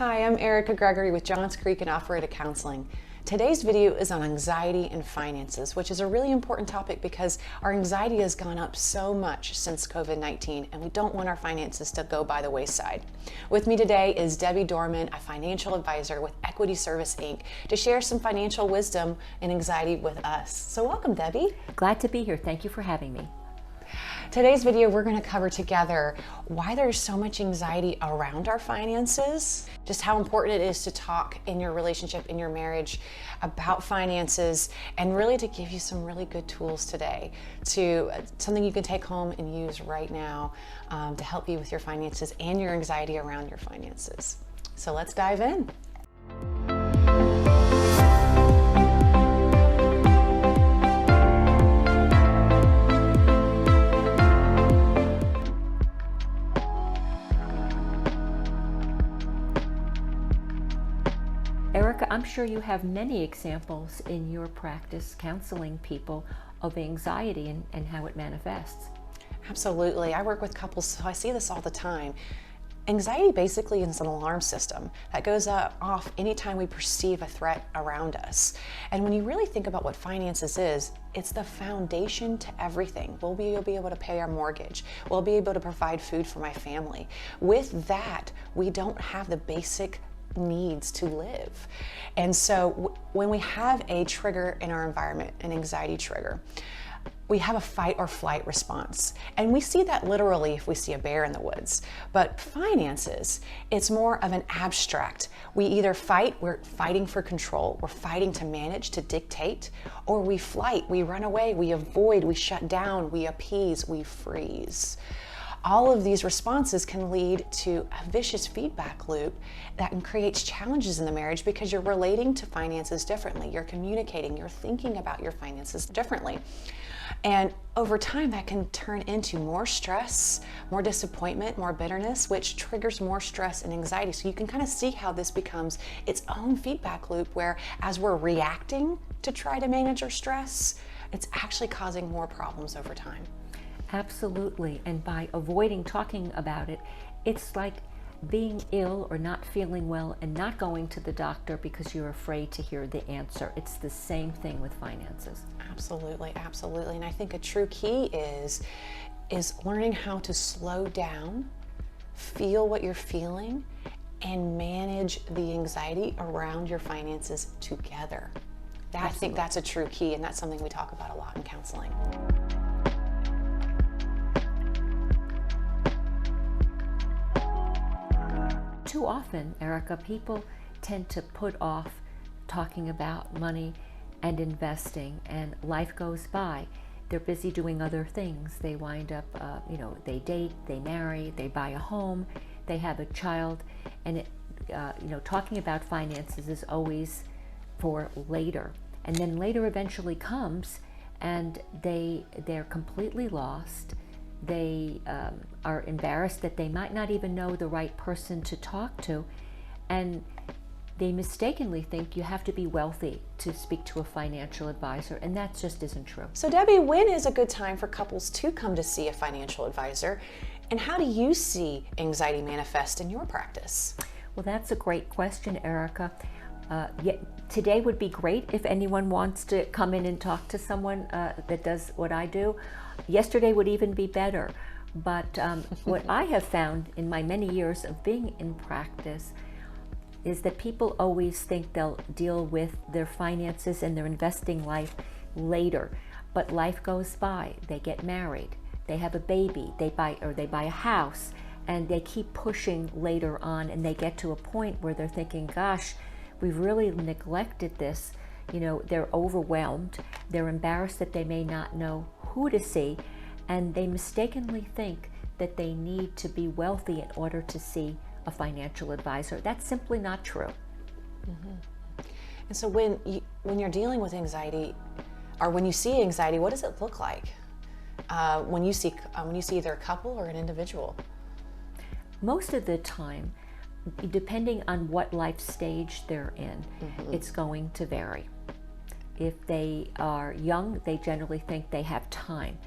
Hi, I'm Gregory with JCACounseling. Today's video is on anxiety and finances, which is a really important topic because our anxiety has gone up so much since COVID-19 and we don't want our finances to go by the wayside. With me today is DDorman, a financial advisor with Equity Service Inc., to share some financial wisdom and anxiety with us. So welcome, Debbie. Glad to be here. Thank you for having me. Today's video, we're going to cover together why there's so much anxiety around our finances, just how important it is to talk in your relationship, in your marriage about finances, and really to give you some really good tools today, to something you can take home and use right now to help you with your finances and your anxiety around your finances. So let's dive in. Erica, I'm sure you have many examples in your practice counseling people of anxiety and how it manifests. Absolutely. I work with couples, so I see this all the time. Anxiety basically is an alarm system that goes off anytime we perceive a threat around us. And when you really think about what finances is, it's the foundation to everything. We'll be able to pay our mortgage. We'll be able to provide food for my family. With that, we don't have the basic needs to live. And so when we have a trigger in our environment, an anxiety trigger, we have a fight or flight response. And we see that literally if we see a bear in the woods. But finances, it's more of an abstract. We either fight, we're fighting for control, we're fighting to manage, to dictate, or we flight, we run away, we avoid, we shut down, we appease, we freeze. All of these responses can lead to a vicious feedback loop that creates challenges in the marriage because you're relating to finances differently. You're communicating, you're thinking about your finances differently. And over time, that can turn into more stress, more disappointment, more bitterness, which triggers more stress and anxiety. So you can kind of see how this becomes its own feedback loop where as we're reacting to try to manage our stress, it's actually causing more problems over time. Absolutely. And by avoiding talking about it, it's like being ill or not feeling well and not going to the doctor because you're afraid to hear the answer. It's the same thing with finances. Absolutely, absolutely. And I think a true key is learning how to slow down, feel what you're feeling, and manage the anxiety around your finances together. I think that's a true key, and that's something we talk about a lot in counseling. Too often, Erica, people tend to put off talking about money and investing, and life goes by. They're busy doing other things. They wind up, they date, they marry, they buy a home, they have a child, and talking about finances is always for later. And then later eventually comes, and they're completely lost. They are embarrassed that they might not even know the right person to talk to, and they mistakenly think you have to be wealthy to speak to a financial advisor, and that just isn't true. So Debbie, when is a good time for couples to come to see a financial advisor, and how do you see anxiety manifest in your practice? Well, that's a great question, Erica. Today would be great if anyone wants to come in and talk to someone that does what I do. Yesterday would even be better. But what I have found in my many years of being in practice is that people always think they'll deal with their finances and their investing life later. But life goes by. They get married, they have a baby, they buy a house, and they keep pushing later on, and they get to a point where they're thinking, gosh, we've really neglected this. They're overwhelmed. They're embarrassed that they may not know who to see, and they mistakenly think that they need to be wealthy in order to see a financial advisor. That's simply not true. Mm-hmm. And so when you're dealing with anxiety, or when you see anxiety, what does it look like when you see either a couple or an individual? Most of the time, depending on what life stage they're in, it's going to vary. If they are young, they generally think they have time.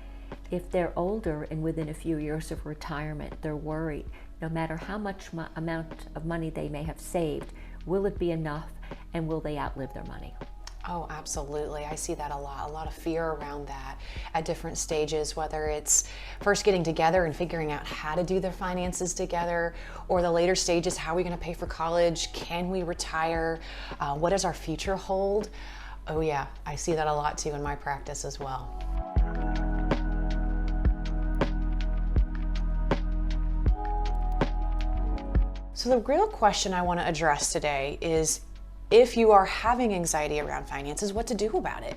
If they're older and within a few years of retirement, they're worried, no matter how much amount of money they may have saved, will it be enough and will they outlive their money? Oh, absolutely. I see that a lot of fear around that at different stages, whether it's first getting together and figuring out how to do their finances together, or the later stages, how are we going to pay for college? Can we retire? What does our future hold? Oh yeah, I see that a lot too in my practice as well. So the real question I want to address today is, if you are having anxiety around finances, what to do about it.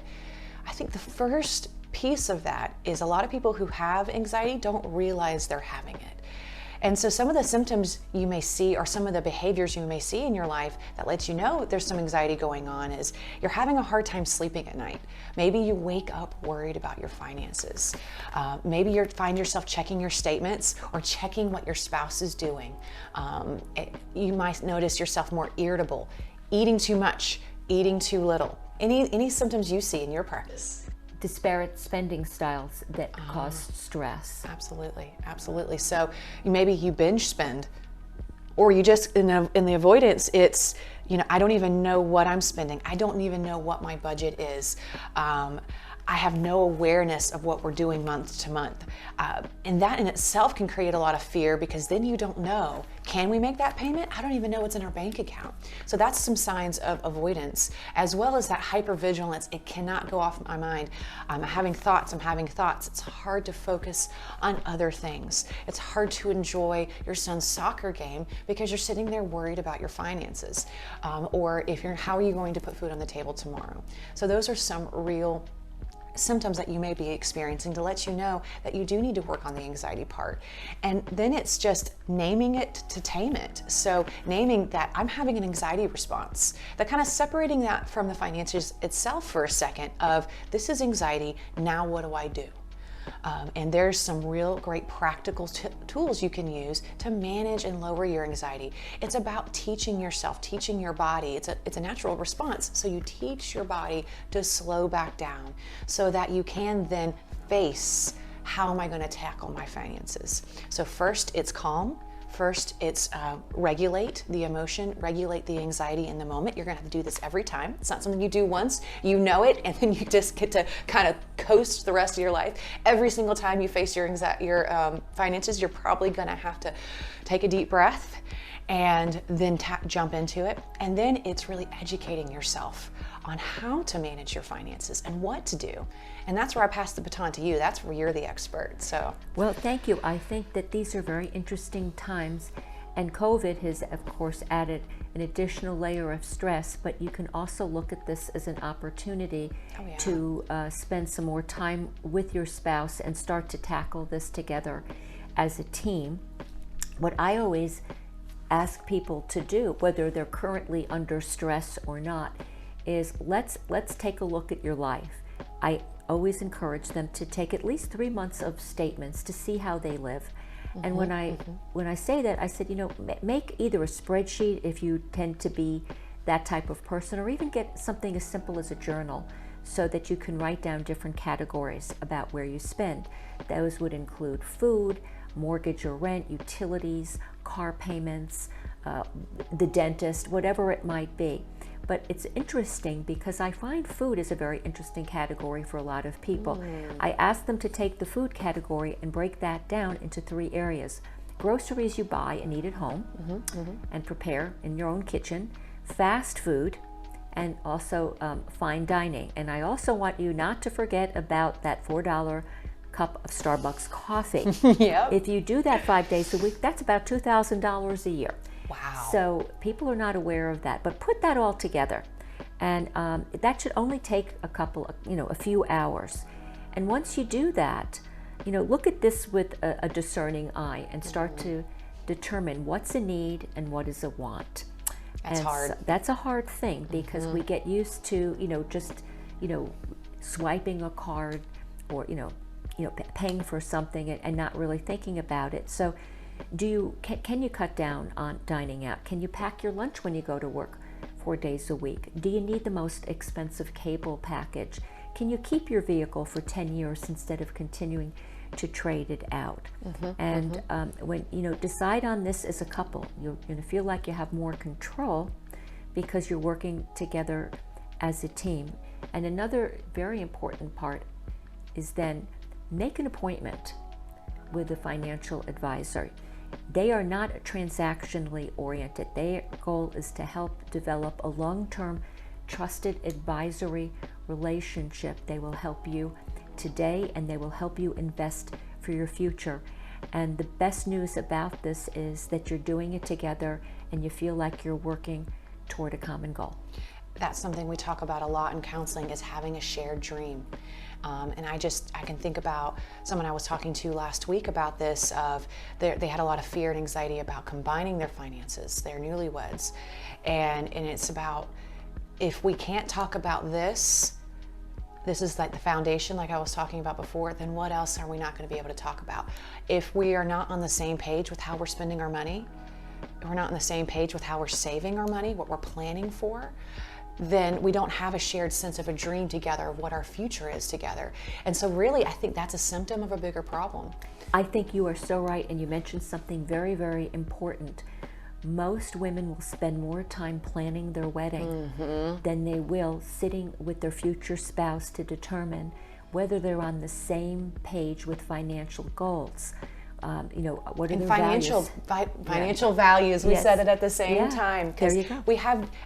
I think the first piece of that is a lot of people who have anxiety don't realize they're having it. And so some of the symptoms you may see, or some of the behaviors you may see in your life that lets you know there's some anxiety going on, is you're having a hard time sleeping at night. Maybe you wake up worried about your finances. Maybe you find yourself checking your statements or checking what your spouse is doing. You might notice yourself more irritable, eating too much, eating too little. Any symptoms you see in your practice? Disparate spending styles that cause stress. Absolutely, absolutely. So maybe you binge spend, or you just, in the avoidance, it's, I don't even know what I'm spending. I don't even know what my budget is. I have no awareness of what we're doing month to month. And that in itself can create a lot of fear, because then you don't know, can we make that payment? I don't even know what's in our bank account. So that's some signs of avoidance, as well as that hypervigilance. It cannot go off my mind. I'm having thoughts. It's hard to focus on other things. It's hard to enjoy your son's soccer game because you're sitting there worried about your finances. Or how are you going to put food on the table tomorrow? So those are some real symptoms that you may be experiencing to let you know that you do need to work on the anxiety part. And then it's just naming it to tame it. So naming that I'm having an anxiety response, that kind of separating that from the finances itself for a second of, this is anxiety, now what do I do? And there's some real great practical tools you can use to manage and lower your anxiety. It's about teaching yourself, teaching your body. It's a natural response. So you teach your body to slow back down so that you can then face, how am I going to tackle my finances? So first it's calm. First, it's regulate the emotion, regulate the anxiety in the moment. You're gonna have to do this every time. It's not something you do once, you know it, and then you just get to kind of coast the rest of your life. Every single time you face your finances, you're probably gonna have to take a deep breath and then jump into it. And then it's really educating yourself on how to manage your finances and what to do. And that's where I pass the baton to you. That's where you're the expert. So, well, thank you. I think that these are very interesting times, and COVID has, of course, added an additional layer of stress, but you can also look at this as an opportunity to spend some more time with your spouse and start to tackle this together as a team. What I always ask people to do, whether they're currently under stress or not, is let's take a look at your life. I always encourage them to take at least 3 months of statements to see how they live. And when I say that, I said, make either a spreadsheet if you tend to be that type of person, or even get something as simple as a journal so that you can write down different categories about where you spend. Those would include food, mortgage or rent, utilities, car payments, the dentist, whatever it might be. But it's interesting because I find food is a very interesting category for a lot of people. I ask them to take the food category and break that down into 3 areas. Groceries you buy and eat at home and prepare in your own kitchen, fast food, and also fine dining. And I also want you not to forget about that $4 cup of Starbucks coffee. Yep. If you do that 5 days a week, that's about $2,000 a year. Wow. So people are not aware of that, but put that all together, and that should only take a few hours. And once you do that, look at this with a discerning eye and start to determine what's a need and what is a want. That's hard. So that's a hard thing because we get used to just swiping a card or paying for something and not really thinking about it. So can you cut down on dining out? Can you pack your lunch when you go to work 4 days a week? Do you need the most expensive cable package? can you keep your vehicle for 10 years instead of continuing to trade it out? And when decide on this as a couple, you're going to feel like you have more control because you're working together as a team. And another very important part is then make an appointment with a financial advisor. They are not transactionally oriented. Their goal is to help develop a long-term trusted advisory relationship. They will help you today and they will help you invest for your future. And the best news about this is that you're doing it together and you feel like you're working toward a common goal. That's something we talk about a lot in counseling, is having a shared dream. And I can think about someone I was talking to last week about this, they had a lot of fear and anxiety about combining their finances, they're newlyweds. And it's about, if we can't talk about this is like the foundation, like I was talking about before, then what else are we not going to be able to talk about? If we are not on the same page with how we're spending our money, if we're not on the same page with how we're saving our money, what we're planning for, then we don't have a shared sense of a dream together of what our future is together. And so really, I think that's a symptom of a bigger problem. I think you are so right, and you mentioned something very, very important. Most women will spend more time planning their wedding than they will sitting with their future spouse to determine whether they're on the same page with financial goals. What are and their financial values, we said it at the same time. There you go.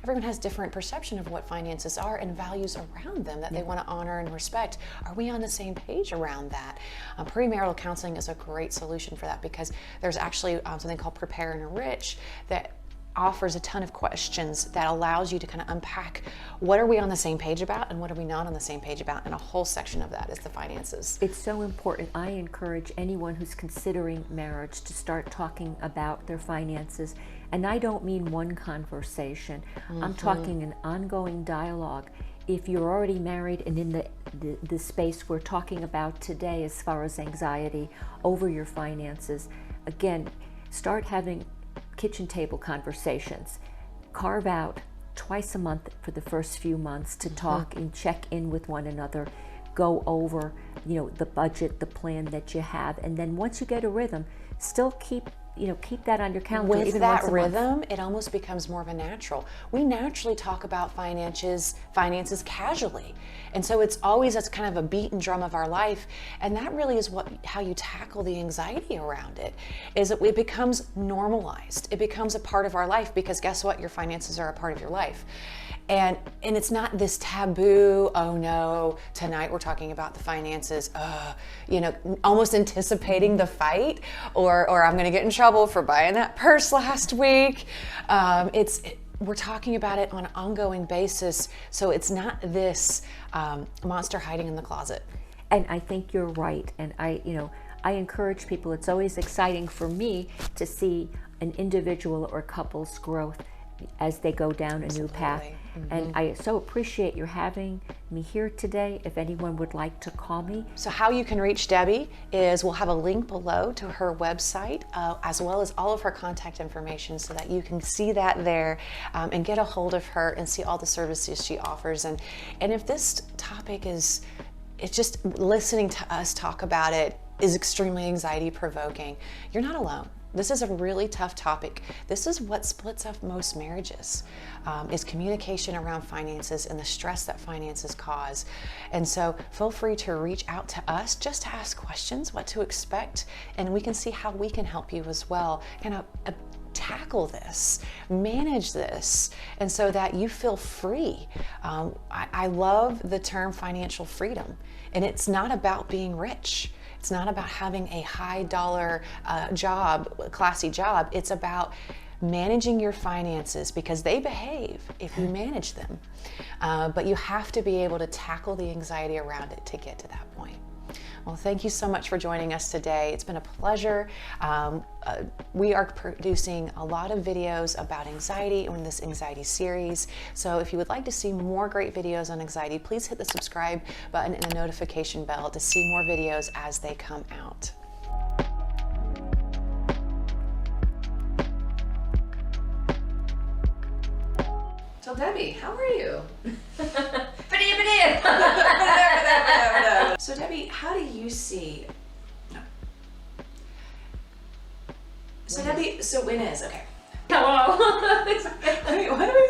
Everyone has different perception of what finances are and values around them that they want to honor and respect. Are we on the same page around that? Premarital counseling is a great solution for that, because there's actually something called Prepare and Enrich that offers a ton of questions that allows you to kind of unpack what are we on the same page about and what are we not on the same page about, and a whole section of that is the finances. It's so important. I encourage anyone who's considering marriage to start talking about their finances, and I don't mean one conversation. I'm talking an ongoing dialogue. If you're already married and in the space we're talking about today as far as anxiety over your finances, again, start having kitchen table conversations. Carve out twice a month for the first few months to talk and check in with one another, go over the budget, the plan that you have, and then once you get a rhythm, still keep that on your calendar. With even that once a rhythm, month. it almost becomes more of a natural. We naturally talk about finances casually. And so it's always as kind of a beaten drum of our life. And that really is how you tackle the anxiety around it, is that it becomes normalized. It becomes a part of our life, because guess what? Your finances are a part of your life. And it's not this taboo, oh no, tonight we're talking about the finances, almost anticipating the fight, or I'm gonna get in trouble for buying that purse last week. We're talking about it on an ongoing basis, so it's not this monster hiding in the closet. And I think you're right, and I encourage people. It's always exciting for me to see an individual or couple's growth as they go down a new path. And I so appreciate your having me here today. If anyone would like to call me. So how you can reach Debbie is, we'll have a link below to her website, as well as all of her contact information, so that you can see that there and get a hold of her and see all the services she offers. And if this topic it's just listening to us talk about it is extremely anxiety provoking, you're not alone. This is a really tough topic. This is what splits up most marriages, is communication around finances and the stress that finances cause. And so feel free to reach out to us just to ask questions, what to expect, and we can see how we can help you as well. Kind of tackle this, manage this, and so that you feel free. I love the term financial freedom, and it's not about being rich. It's not about having a high dollar job, classy job. It's about managing your finances, because they behave if you manage them. But you have to be able to tackle the anxiety around it to get to that point. Well, thank you so much for joining us today. It's been a pleasure. We are producing a lot of videos about anxiety in this anxiety series. So if you would like to see more great videos on anxiety, please hit the subscribe button and the notification bell to see more videos as they come out. So Debbie, how are you? So Debbie, how do you see? No. So Debbie, so when is okay? Hello. Wait, what do we